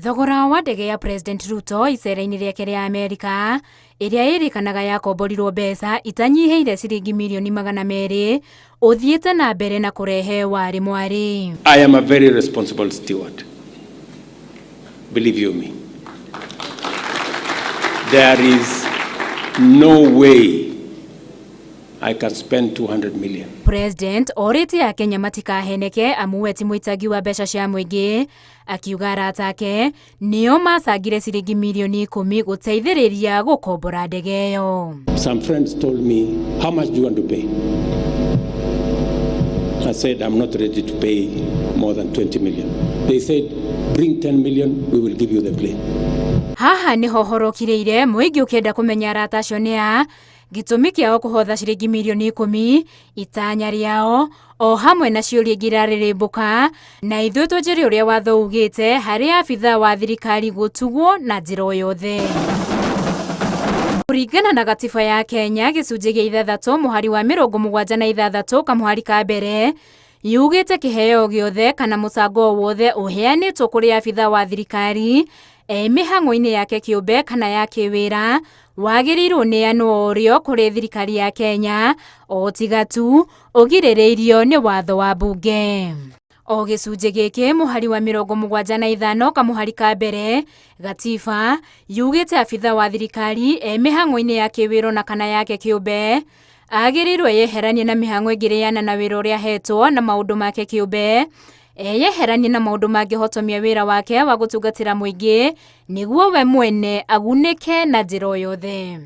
Thogora wa ndege ya President Ruto icera-inĩ rĩake rĩa Amerika ĩrĩa ĩrĩkanaga yakomborirwo mbeca itanyiheire ciringi milioni 200 ũthiĩte na mbere na kũrehe wari mwari. I am a very responsible steward. Believe you me. There is no way I can spend 200 million. President orĩte ya Kenya matikaheneke amuwe ti mũitagi wa mbeca cia mũingĩ akiuga arata ake nĩo macangire ciringi milioni 10 gũteithĩrĩria gũkombora ndege ĩyo. Some friends told me, how much do you want to pay? I said, I'm not ready to pay more than 20 million. They said, bring 10 million, we will give you the plane. Haha niho horokireire mũingĩ ũkĩenda kũmenya arata acio nĩa gĩtũmi kĩao kũhotha ciringi milioni 10 itanya rĩao o hamwe na ciũria ingĩrarĩrĩmbũka na ithuĩ tũnjĩre ũrĩa watho ugĩte harĩ abitha wa thirikari gũtugwo na njĩra o yothe. Kũringana na gatiba ya Kenya gĩcunjĩ gĩa 3 mũhari wa 76 kamũhari ka mbere yugĩte kĩheo gĩothe kana mũcango wothe ũheanĩtwo kũrĩ abitha wa thirikari mĩhang'o-inĩ yake kĩũmbe kana ya kĩwĩra wagĩrĩirwo nĩanwo ũrĩo kũrĩ thirikari ya Kenya o tiga tu ũgirĩrĩirio nĩ watho wa mbunge. O gĩcunjĩ gĩkĩ mũhari wa 75 kamũhari ka mbere gatiba yugĩte abitha wa thirikari mĩhang'o-inĩ ya kĩwĩra na kana yake kĩũmbe agĩrĩirwo yeheranie na mĩhang'o ĩngĩrĩana na wĩra ũrĩa hetwo na maũndũ make kĩũmbe yeheranie na maũndũ mangĩhotomia wĩra wake wa gũtungatĩra mũingĩ nĩguo we mwene agunĩke na njĩra o yothe.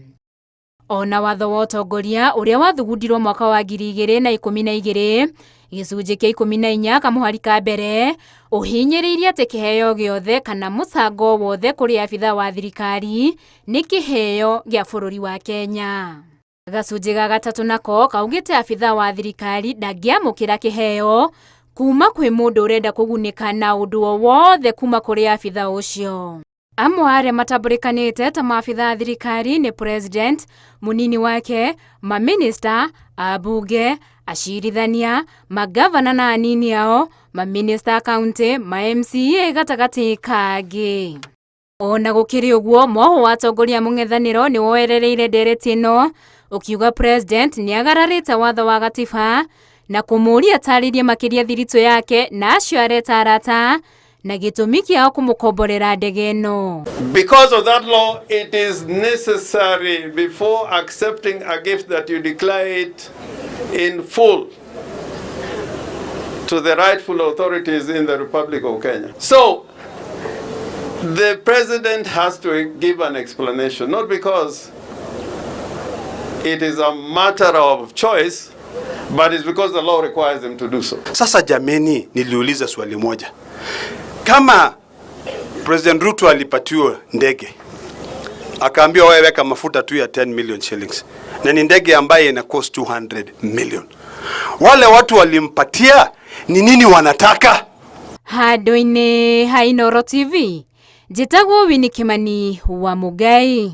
Ona watho wa ũtongoria ũrĩa wathugundirwo mwaka wa 2012 gĩcunjĩ kĩa 14 kamũhari ka mbere ũhinyĩrĩirie atĩ kĩheo gĩothe kana mũcango wothe kũrĩ abitha wa thirikari nĩ kĩheo gĩa bũrũri wa Kenya. Gacunjĩ ga 3 nako kaugĩte abitha wa thirikari ndangĩamũkĩra kĩheo kuma kwĩ mũndũ ũrenda kũgunĩka na ũndũ o wothe kuma kũrĩ abitha ũcio. Amwe arĩa matambũrĩkanĩte ta maabitha a thirikari nĩ president, mũnini wake, maminista, ambunge, acirithania, magavana na anini ao, maminista kaunti, ma-MCA gatagatĩ kangĩ. Ona gũkĩrĩ ũguo moho wa atongoria mũng'ethanĩro nĩ woerereire ndereti ĩno ũkiuga president nĩagararĩte watho wa gatiba na kũmũria tarĩrie makĩria thiritũ yake na acio areta arata na gĩtũmi kĩao kũmũkomborera ndege ĩno. Because of that law, it is necessary before accepting a gift that you declare it in full to the rightful authorities in the Republic of Kenya. So, the president has to give an explanation, not because it is a matter of choice, but it's because the law requires them to do so. Sasa jameni, niliuliza swali moja. Kama President Ruto alipatiwa ndege, akaambiwa wewe weka mafuta tu ya 10 million shillings, na ni ndege ambaye ina cost 200 million. Wale watu walimpatia ni nini wanataka? Handũ-inĩ ha Inooro TV, njĩtagwo Winnie Kimani wa Mugai.